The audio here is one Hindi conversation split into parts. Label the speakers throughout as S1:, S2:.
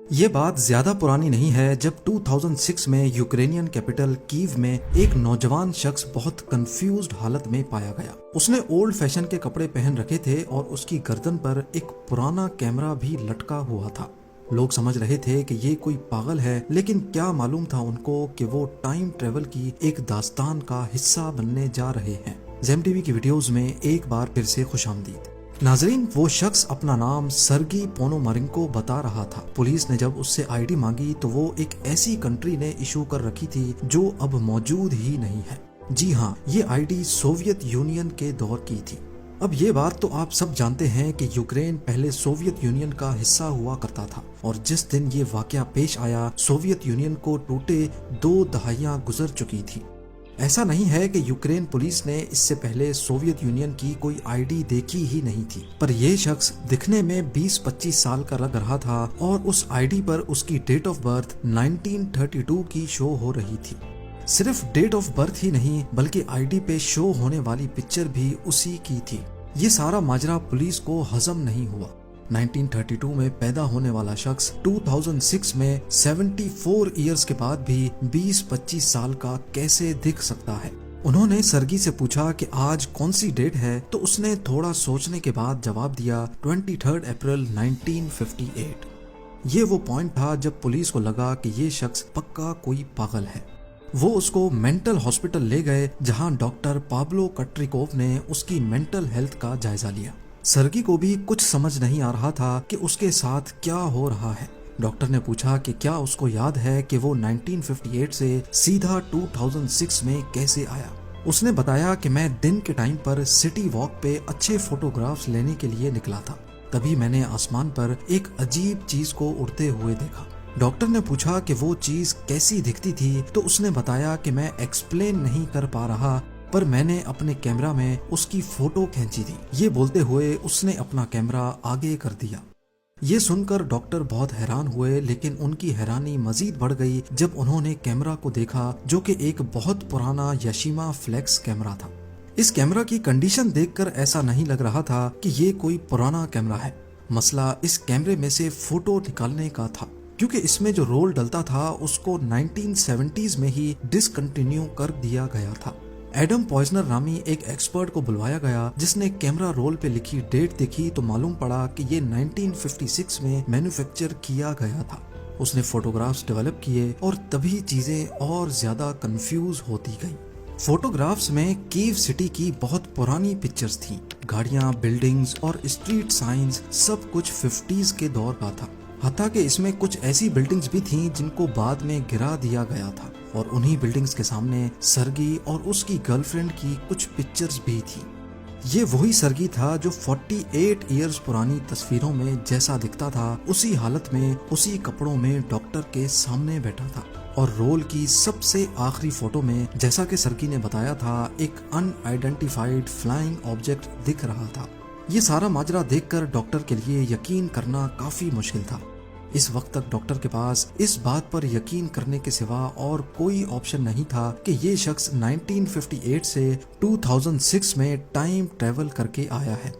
S1: ये बात ज्यादा पुरानी नहीं है जब 2006 में यूक्रेनियन कैपिटल कीव में एक नौजवान शख्स बहुत कंफ्यूज्ड हालत में पाया गया। उसने ओल्ड फैशन के कपड़े पहन रखे थे और उसकी गर्दन पर एक पुराना कैमरा भी लटका हुआ था। लोग समझ रहे थे कि ये कोई पागल है, लेकिन क्या मालूम था उनको कि वो टाइम ट्रेवल की एक दास्तान का हिस्सा बनने जा रहे हैं। जेम टीवी की वीडियोस में एक बार फिर से खुशामदीद। नाजरीन, वो शख्स अपना नाम सर्गी पोनोमारेंको बता रहा था। पुलिस ने जब उससे आईडी मांगी तो वो एक ऐसी कंट्री ने इशू कर रखी थी जो अब मौजूद ही नहीं है। जी हाँ, ये आईडी सोवियत यूनियन के दौर की थी। अब ये बात तो आप सब जानते हैं कि यूक्रेन पहले सोवियत यूनियन का हिस्सा हुआ करता था और जिस दिन ये वाकया पेश आया, सोवियत यूनियन को टूटे 2 दहाइयां गुजर चुकी थी। ऐसा नहीं है कि यूक्रेन पुलिस ने इससे पहले सोवियत यूनियन की कोई आईडी देखी ही नहीं थी, पर यह शख्स दिखने में 20-25 साल का लग रहा था और उस आईडी पर उसकी डेट ऑफ बर्थ 1932 की शो हो रही थी। सिर्फ डेट ऑफ बर्थ ही नहीं बल्कि आईडी पे शो होने वाली पिक्चर भी उसी की थी। ये सारा माजरा पुलिस को हजम नहीं हुआ। 1932 में पैदा होने वाला शख्स 2006 में 74 इयर्स के बाद भी 20-25 साल का कैसे दिख सकता है। उन्होंने सर्गी से पूछा कि आज कौन सी डेट है, तो उसने थोड़ा सोचने के बाद जवाब दिया 23 अप्रैल 1958। ये वो पॉइंट था जब पुलिस को लगा कि ये शख्स पक्का कोई पागल है। वो उसको मेंटल हॉस्पिटल ले गए जहां डॉक्टर पाब्लो कट्रिकोव ने उसकी मेंटल हेल्थ का जायजा लिया। सर्गी को भी कुछ समझ नहीं आ रहा था कि उसके साथ क्या हो रहा है। डॉक्टर ने पूछा कि क्या उसको याद है कि वो 1958 से सीधा 2006 में कैसे आया। उसने बताया कि मैं दिन के टाइम पर सिटी वॉक पे अच्छे फोटोग्राफ्स लेने के लिए निकला था। तभी मैंने आसमान पर एक अजीब चीज को उड़ते हुए देखा। डॉक्टर ने पूछा कि वो चीज कैसी दिखती थी, तो उसने बताया कि मैं एक्सप्लेन नहीं कर पा रहा, पर मैंने अपने कैमरा में उसकी फोटो खींची थी। ये बोलते हुए उसने अपना कैमरा आगे कर दिया। ये सुनकर डॉक्टर बहुत हैरान हुए, लेकिन उनकी हैरानी मजीद बढ़ गई जब उन्होंने कैमरा को देखा, जो कि एक बहुत पुराना याशिमा फ्लेक्स कैमरा था। इस कैमरा की कंडीशन देखकर ऐसा नहीं लग रहा था कि ये कोई पुराना कैमरा है। मसला इस कैमरे में से फोटो निकालने का था, क्योंकि इसमें जो रोल डलता था उसको 1970s में ही डिसकंटिन्यू कर दिया गया था। एडम पॉइजनर नामी एक एक्सपर्ट को बुलवाया गया, जिसने कैमरा रोल पे लिखी डेट देखी तो मालूम पड़ा कि ये 1956 में मैन्युफैक्चर किया गया था। उसने फोटोग्राफ्स डेवलप किए और तभी चीजें और ज्यादा कंफ्यूज होती गई। फोटोग्राफ्स में कीव सिटी की बहुत पुरानी पिक्चर्स थी। गाड़ियां, बिल्डिंग्स और स्ट्रीट साइंस सब कुछ 50s के दौर का था। हत्ता कि इसमें कुछ ऐसी बिल्डिंग्स भी थीं जिनको बाद में गिरा दिया गया था और उन्हीं बिल्डिंग्स के सामने सर्गी और उसकी गर्लफ्रेंड की कुछ पिक्चर्स भी थी। ये वही सर्गी था जो 48 इयर्स पुरानी तस्वीरों में जैसा दिखता था, उसी हालत में, उसी कपड़ों में डॉक्टर के सामने बैठा था। और रोल की सबसे आखिरी फोटो में, जैसा कि सर्गी ने बताया था, एक अनआइडेंटिफाइड फ्लाइंग ऑब्जेक्ट दिख रहा था। ये सारा माजरा देखकर डॉक्टर के लिए यकीन करना काफी मुश्किल था। इस वक्त तक डॉक्टर के पास इस बात पर यकीन करने के सिवा और कोई ऑप्शन नहीं था कि ये शख्स 1958 से 2006 में टाइम ट्रेवल करके आया है।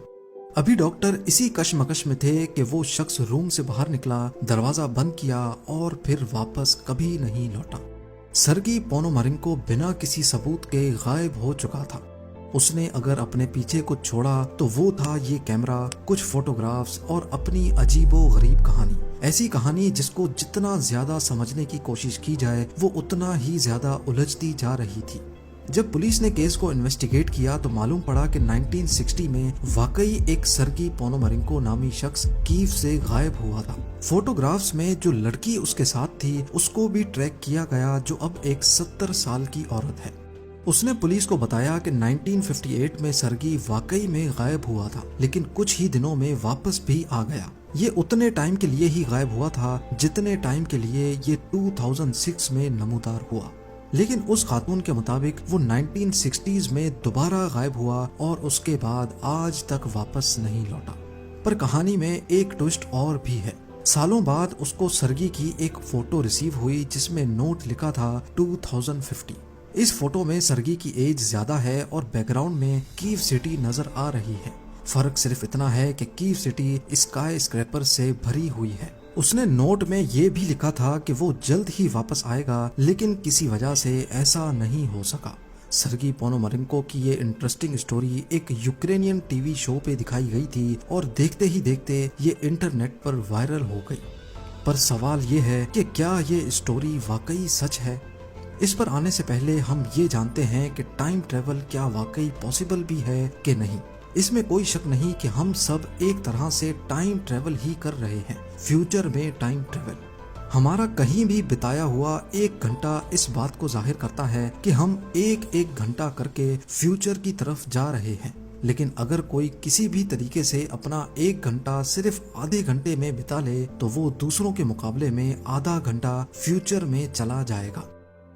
S1: अभी डॉक्टर इसी कश्मकश में थे कि वो शख्स रूम से बाहर निकला, दरवाजा बंद किया और फिर वापस कभी नहीं लौटा। सर्गी पोनोमारेंको बिना किसी सबूत के गायब हो चुका था। उसने अगर अपने पीछे कुछ छोड़ा तो वो था ये कैमरा, कुछ फोटोग्राफ्स और अपनी अजीबो गरीब कहानी। ऐसी कहानी जिसको जितना ज्यादा समझने की कोशिश की जाए वो उतना ही ज्यादा उलझती जा रही थी। जब पुलिस ने केस को इन्वेस्टिगेट किया तो मालूम पड़ा कि 1960 में वाकई एक सर्गी पोनोमारेंको नामी शख्स कीव से गायब हुआ था। फोटोग्राफ्स में जो लड़की उसके साथ थी उसको भी ट्रैक किया गया, जो अब एक 70 साल की औरत है। उसने पुलिस को बताया कि 1958 में सर्गी वाकई में गायब हुआ था, लेकिन कुछ ही दिनों में वापस भी आ गया। ये उतने टाइम के लिए ही गायब हुआ था जितने टाइम के लिए ये 2006 में नमूदार हुआ। लेकिन उस खातून के मुताबिक वो 1960s में दोबारा गायब हुआ और उसके बाद आज तक वापस नहीं लौटा। पर कहानी में एक ट्विस्ट और भी है। सालों बाद उसको सर्गी की एक फोटो रिसीव हुई जिसमें नोट लिखा था 2050। इस फोटो में सर्गी की एज ज्यादा है और बैकग्राउंड में कीव सिटी नजर आ रही है। फर्क सिर्फ इतना है कि कीव सिटी स्काई स्क्रैपर से भरी हुई है। उसने नोट में ये भी लिखा था कि वो जल्द ही वापस आएगा, लेकिन किसी वजह से ऐसा नहीं हो सका। सर्गी पोनोमारेंको की ये इंटरेस्टिंग स्टोरी एक यूक्रेनियन टीवी शो पे दिखाई गई थी और देखते ही देखते ये इंटरनेट पर वायरल हो गई। पर सवाल ये है कि क्या ये स्टोरी वाकई सच है? इस पर आने से पहले हम ये जानते हैं कि टाइम ट्रेवल क्या वाकई पॉसिबल भी है कि नहीं। इसमें कोई शक नहीं कि हम सब एक तरह से टाइम ट्रेवल ही कर रहे हैं, फ्यूचर में टाइम ट्रेवल। हमारा कहीं भी बिताया हुआ 1 घंटा इस बात को जाहिर करता है कि हम एक घंटा करके फ्यूचर की तरफ जा रहे हैं। लेकिन अगर कोई किसी भी तरीके से अपना 1 घंटा सिर्फ आधे घंटे में बिता ले तो वो दूसरों के मुकाबले में आधा घंटा फ्यूचर में चला जाएगा।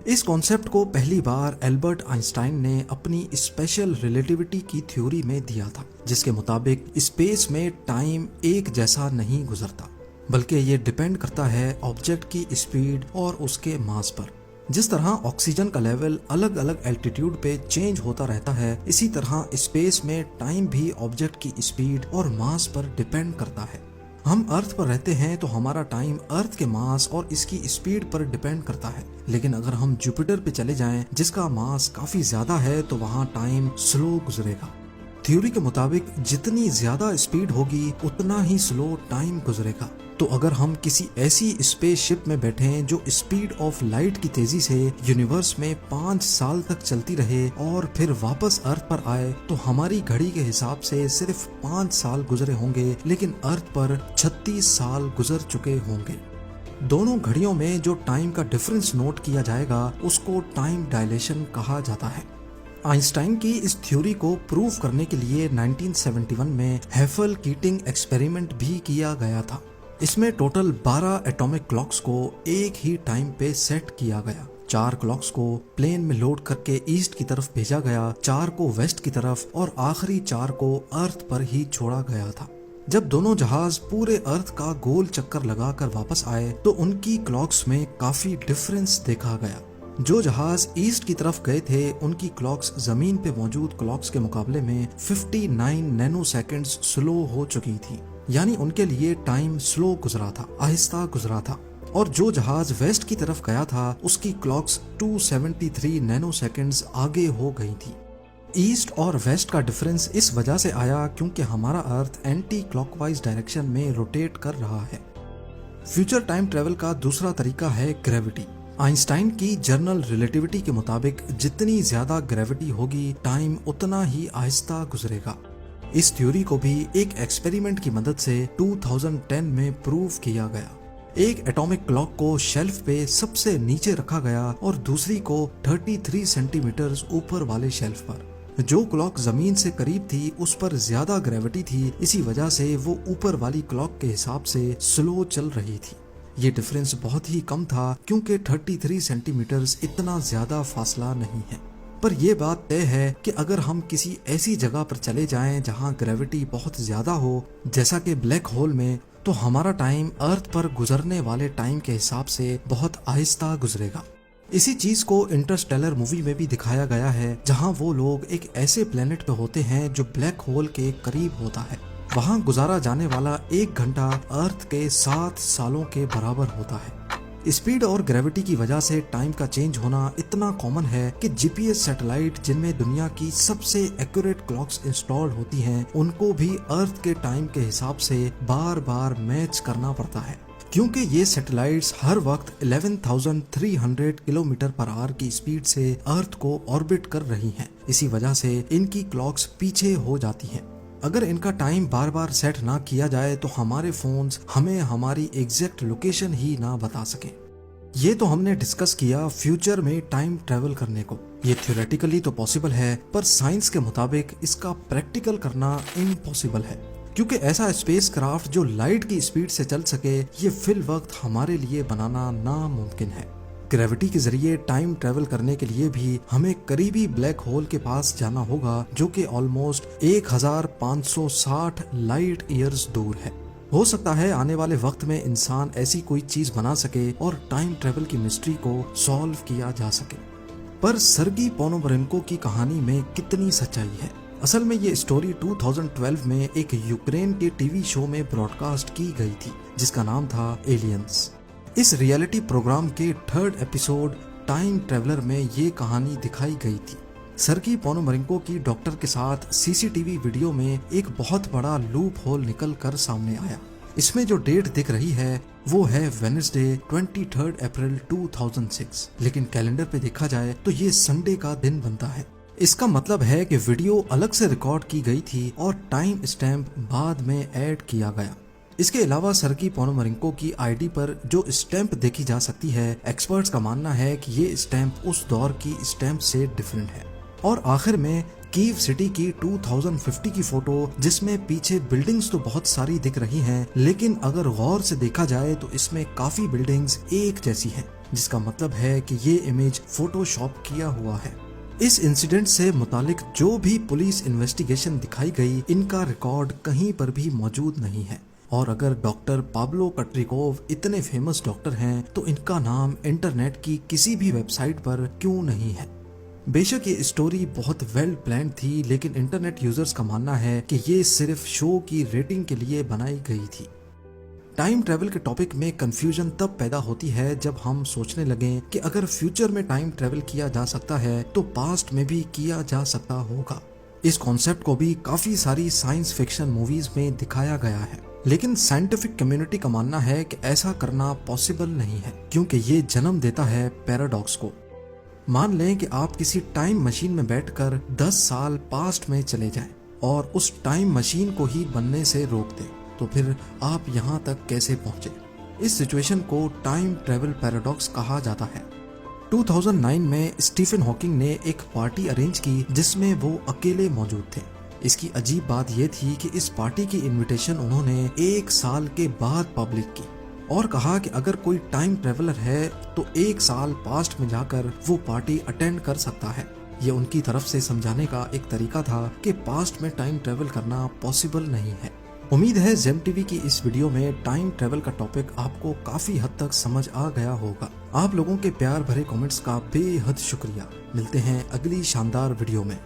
S1: इस कॉन्सेप्ट को पहली बार एल्बर्ट आइंस्टाइन ने अपनी स्पेशल रिलेटिविटी की थ्योरी में दिया था, जिसके मुताबिक स्पेस में टाइम एक जैसा नहीं गुजरता, बल्कि ये डिपेंड करता है ऑब्जेक्ट की स्पीड और उसके मास पर। जिस तरह ऑक्सीजन का लेवल अलग अलग एल्टीट्यूड पे चेंज होता रहता है, इसी तरह स्पेस में टाइम भी ऑब्जेक्ट की स्पीड और मास पर डिपेंड करता है। हम अर्थ पर रहते हैं तो हमारा टाइम अर्थ के मास और इसकी स्पीड पर डिपेंड करता है, लेकिन अगर हम जुपिटर पे चले जाएं जिसका मास काफी ज्यादा है तो वहाँ टाइम स्लो गुजरेगा। थ्योरी के मुताबिक जितनी ज्यादा स्पीड होगी उतना ही स्लो टाइम गुजरेगा। तो अगर हम किसी ऐसी स्पेसशिप में बैठे जो स्पीड ऑफ लाइट की तेजी से यूनिवर्स में 5 साल तक चलती रहे और फिर वापस अर्थ पर आए तो हमारी घड़ी के हिसाब से सिर्फ 5 साल गुजरे होंगे, लेकिन अर्थ पर 36 साल गुजर चुके होंगे। दोनों घड़ियों में जो टाइम का डिफरेंस नोट किया जाएगा उसको टाइम डायलेशन कहा जाता है। आइंस्टाइन की इस थ्योरी को प्रूव करने के लिए 1971 में हेफल कीटिंग एक्सपेरिमेंट भी किया गया था। इसमें टोटल 12 एटॉमिक क्लॉक्स को एक ही टाइम पे सेट किया गया। 4 क्लॉक्स को प्लेन में लोड करके ईस्ट की तरफ भेजा गया, 4 को वेस्ट की तरफ और आखिरी 4 को अर्थ पर ही छोड़ा गया था। जब दोनों जहाज पूरे अर्थ का गोल चक्कर लगाकर वापस आए तो उनकी क्लॉक्स में काफी डिफरेंस देखा गया। जो जहाज ईस्ट की तरफ गए थे उनकी क्लॉक्स जमीन पे मौजूद क्लॉक्स के मुकाबले में 59 नैनो सेकेंड्स स्लो हो चुकी थी, यानी उनके लिए टाइम स्लो गुजरा था, आहिस्ता गुजरा था। और जो जहाज वेस्ट की तरफ गया था उसकी क्लॉक्स 273 नैनो सेकेंड्स आगे हो गई थी। ईस्ट और वेस्ट का डिफरेंस इस वजह से आया क्योंकि हमारा अर्थ एंटी क्लॉकवाइज डायरेक्शन में रोटेट कर रहा है। फ्यूचर टाइम ट्रेवल का दूसरा तरीका है ग्रेविटी। आइंस्टाइन की जनरल रिलेटिविटी के मुताबिक जितनी ज्यादा ग्रेविटी होगी टाइम उतना ही आहिस्ता गुजरेगा। इस थ्योरी को भी एक एक्सपेरिमेंट की मदद से 2010 में प्रूव किया गया। एक एटॉमिक क्लॉक को शेल्फ पे सबसे नीचे रखा गया और दूसरी को 33 सेंटीमीटर ऊपर वाले शेल्फ पर। जो क्लॉक जमीन से करीब थी उस पर ज्यादा ग्रेविटी थी, इसी वजह से वो ऊपर वाली क्लॉक के हिसाब से स्लो चल रही थी। ये डिफरेंस बहुत ही कम था क्योंकि 33 सेंटीमीटर इतना ज्यादा फासला नहीं है। पर यह बात तय है कि अगर हम किसी ऐसी जगह पर चले जाएं जहां ग्रेविटी बहुत ज्यादा हो, जैसा कि ब्लैक होल में, तो हमारा टाइम अर्थ पर गुजरने वाले टाइम के हिसाब से बहुत आहिस्ता गुजरेगा। इसी चीज को इंटरस्टेलर मूवी में भी दिखाया गया है, जहां वो लोग एक ऐसे प्लेनेट पे होते हैं जो ब्लैक होल के करीब होता है। वहां गुजारा जाने वाला 1 घंटा अर्थ के 7 सालों के बराबर होता है। स्पीड और ग्रेविटी की वजह से टाइम का चेंज होना इतना कॉमन है कि जीपीएस सैटेलाइट जिनमें दुनिया की सबसे एक्यूरेट क्लॉक्स इंस्टॉल होती हैं, उनको भी अर्थ के टाइम के हिसाब से बार बार मैच करना पड़ता है, क्योंकि ये सैटेलाइट्स हर वक्त 11,300 किलोमीटर पर आवर की स्पीड से अर्थ को ऑर्बिट कर रही हैं। इसी वजह से इनकी क्लॉक्स पीछे हो जाती हैं। अगर इनका टाइम बार बार सेट ना किया जाए तो हमारे फोन्स हमें हमारी एग्जैक्ट लोकेशन ही ना बता सके। ये तो हमने डिस्कस किया फ्यूचर में टाइम ट्रेवल करने को। ये थ्योरेटिकली तो पॉसिबल है, पर साइंस के मुताबिक इसका प्रैक्टिकल करना इम्पॉसिबल है, क्योंकि ऐसा स्पेसक्राफ्ट जो लाइट की स्पीड से चल सके ये फिल वक्त हमारे लिए बनाना नामुमकिन है। ग्रेविटी के जरिए टाइम ट्रेवल करने के लिए भी हमें करीबी ब्लैक होल के पास जाना होगा, जो कि ऑलमोस्ट 1560 लाइट ईयर्स दूर है। हो सकता है आने वाले वक्त में इंसान ऐसी कोई चीज बना सके और टाइम ट्रेवल की मिस्ट्री को सॉल्व किया जा सके। पर सर्गी पोनोमारेंको की कहानी में कितनी सच्चाई है? असल में ये स्टोरी 2012 में एक यूक्रेन के टीवी शो में ब्रॉडकास्ट की गई थी जिसका नाम था एलियंस। इस रियलिटी प्रोग्राम के 3rd एपिसोड टाइम ट्रेवलर में ये कहानी दिखाई गई थी। सर्गी पोनोमरेंको की डॉक्टर के साथ सीसीटीवी वीडियो में एक बहुत बड़ा लूप होल निकल कर सामने आया। इसमें जो डेट दिख रही है वो है वेडनेसडे 23 अप्रैल 2006, लेकिन कैलेंडर पे देखा जाए तो ये संडे का दिन बनता है। इसका मतलब है कि वीडियो अलग से रिकॉर्ड की गई थी और टाइम स्टैम्प बाद में ऐड किया गया। इसके अलावा सर्गी पोनोमरेंको की आईडी पर जो स्टैम्प देखी जा सकती है, एक्सपर्ट्स का मानना है कि ये स्टैम्प उस दौर की स्टैम्प से डिफरेंट है। और आखिर में कीव सिटी की 2050 की फोटो, जिसमें पीछे बिल्डिंग्स तो बहुत सारी दिख रही हैं, लेकिन अगर गौर से देखा जाए तो इसमें काफी बिल्डिंग्स एक जैसी हैं, जिसका मतलब है कि ये इमेज फोटोशॉप किया हुआ है। इस इंसिडेंट से मुतालिक जो भी पुलिस इन्वेस्टिगेशन दिखाई गई, इनका रिकॉर्ड कहीं पर भी मौजूद नहीं है। और अगर डॉक्टर पाब्लो कट्रिकोव इतने फेमस डॉक्टर हैं तो इनका नाम इंटरनेट की किसी भी वेबसाइट पर क्यों नहीं है। बेशक ये स्टोरी बहुत वेल प्लान्ड थी, लेकिन इंटरनेट यूजर्स का मानना है कि ये सिर्फ शो की रेटिंग के लिए बनाई गई थी। टाइम ट्रेवल के टॉपिक में कंफ्यूजन तब पैदा होती है जब हम सोचने लगें कि अगर फ्यूचर में टाइम ट्रेवल किया जा सकता है तो पास्ट में भी किया जा सकता होगा। इस कॉन्सेप्ट को भी काफी सारी साइंस फिक्शन मूवीज में दिखाया गया है, लेकिन साइंटिफिक कम्युनिटी का मानना है कि ऐसा करना पॉसिबल नहीं है, क्योंकि ये जन्म देता है पैराडॉक्स को। मान लें कि आप किसी टाइम मशीन में बैठकर 10 साल पास्ट में चले जाएं और उस टाइम मशीन को ही बनने से रोक दें, तो फिर आप यहाँ तक कैसे पहुंचे? इस सिचुएशन को टाइम ट्रेवल पैराडॉक्स कहा जाता है। 2009 में स्टीफन हॉकिंग ने एक पार्टी अरेंज की जिसमें वो अकेले मौजूद थे। इसकी अजीब बात यह थी कि इस पार्टी की इनविटेशन उन्होंने 1 साल के बाद पब्लिक की और कहा कि अगर कोई टाइम ट्रेवलर है तो 1 साल पास्ट में जाकर वो पार्टी अटेंड कर सकता है। ये उनकी तरफ से समझाने का एक तरीका था कि पास्ट में टाइम ट्रेवल करना पॉसिबल नहीं है। उम्मीद है जेम टीवी की इस वीडियो में टाइम ट्रेवल का टॉपिक आपको काफी हद तक समझ आ गया होगा। आप लोगों के प्यार भरे कमेंट्स का बेहद शुक्रिया। मिलते हैं अगली शानदार वीडियो में।